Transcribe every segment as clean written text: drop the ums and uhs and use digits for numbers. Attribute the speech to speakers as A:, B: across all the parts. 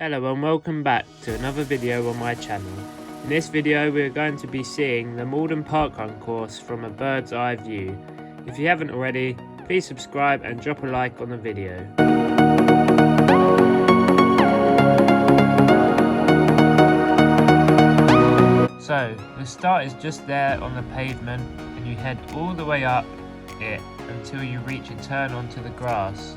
A: Hello and welcome back to another video on my channel. In this video we are going to be seeing the Maldon parkrun course from a bird's eye view. If you haven't already, please subscribe and drop a like on the video. So the start is just there on the pavement and you head all the way up it until you reach a turn onto the grass.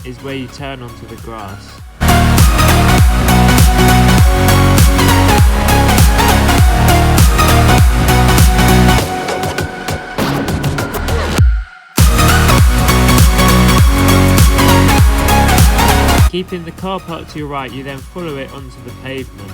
A: Is where you turn onto the grass. Keeping the car park to your right, you then follow it onto the pavement.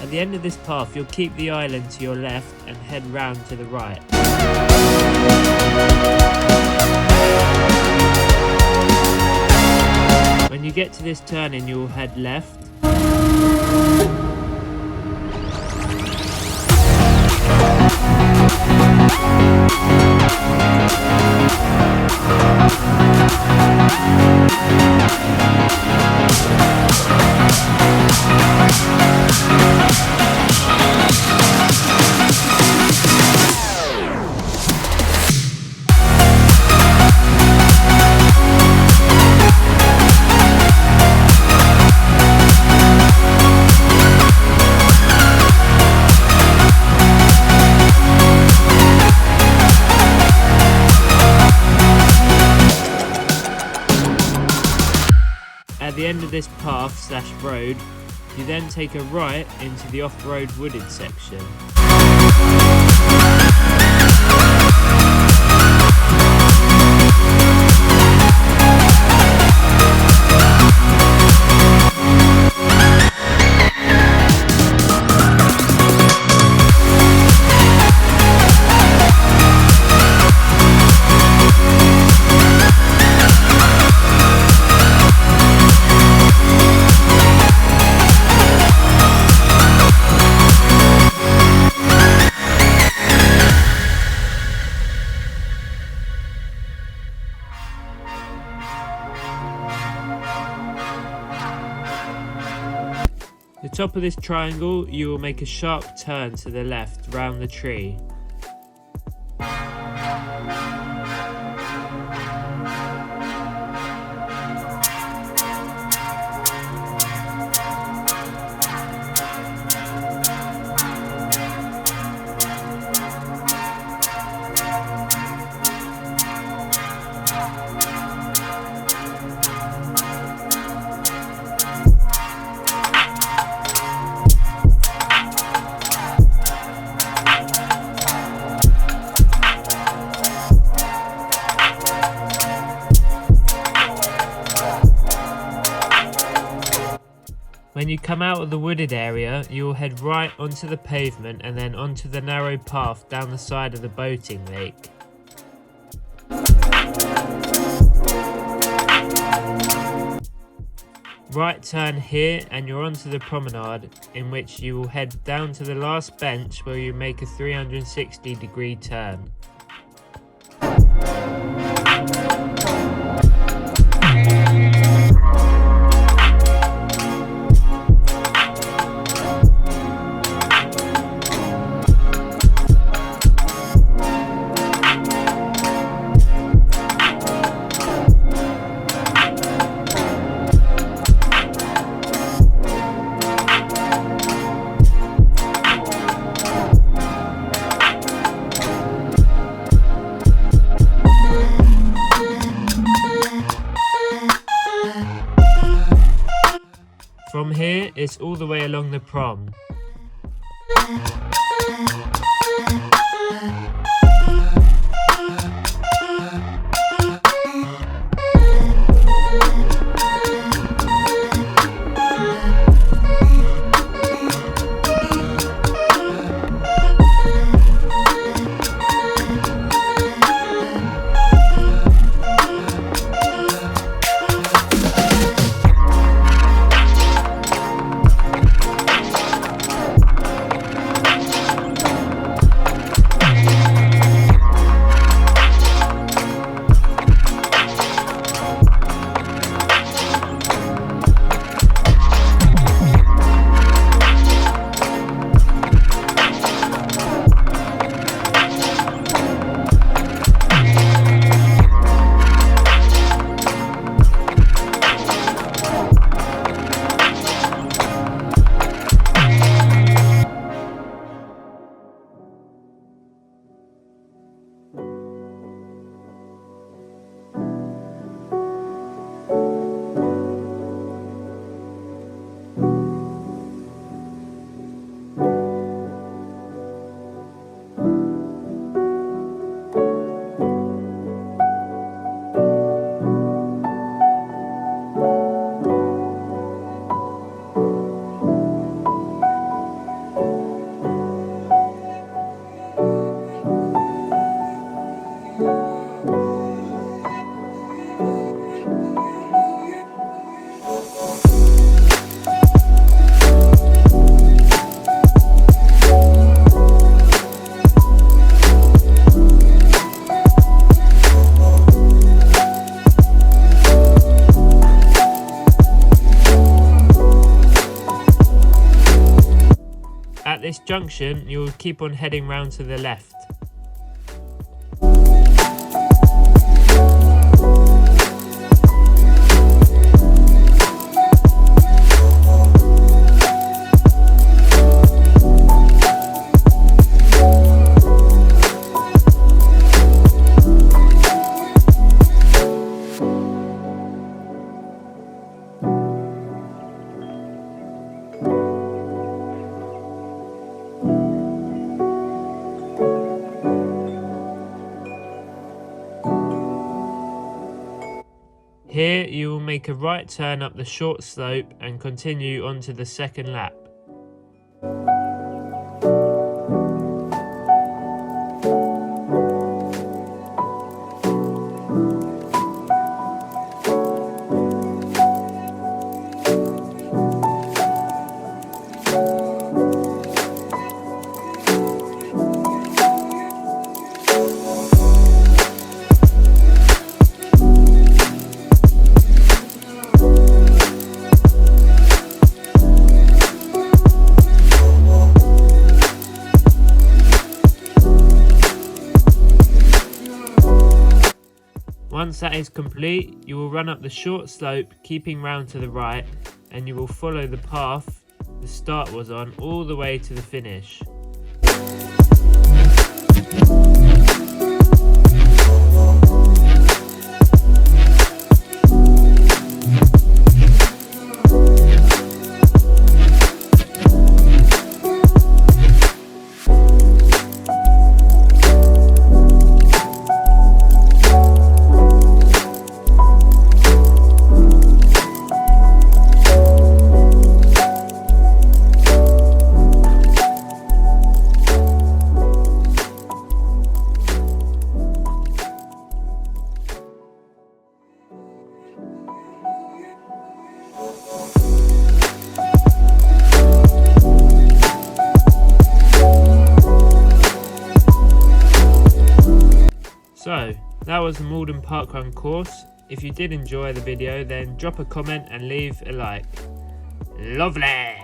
A: At the end of this path, you'll keep the island to your left and head round to the right. When you get to this turning, you'll head left. At the end of this path/road, you then take a right into the off-road wooded section. At the top of this triangle, you will make a sharp turn to the left round the tree. When you come out of the wooded area, you will head right onto the pavement and then onto the narrow path down the side of the boating lake. Right turn here and you're onto the promenade, in which you will head down to the last bench where you make a 360-degree turn. From here, it's all the way along the prom. At this junction, you will keep on heading round to the left. Here you will make a right turn up the short slope and continue onto the second lap. Once that is complete, you will run up the short slope, keeping round to the right, and you will follow the path the start was on all the way to the finish. So, that was the Maldon parkrun course. If you did enjoy the video, then drop a comment and leave a like. Lovely!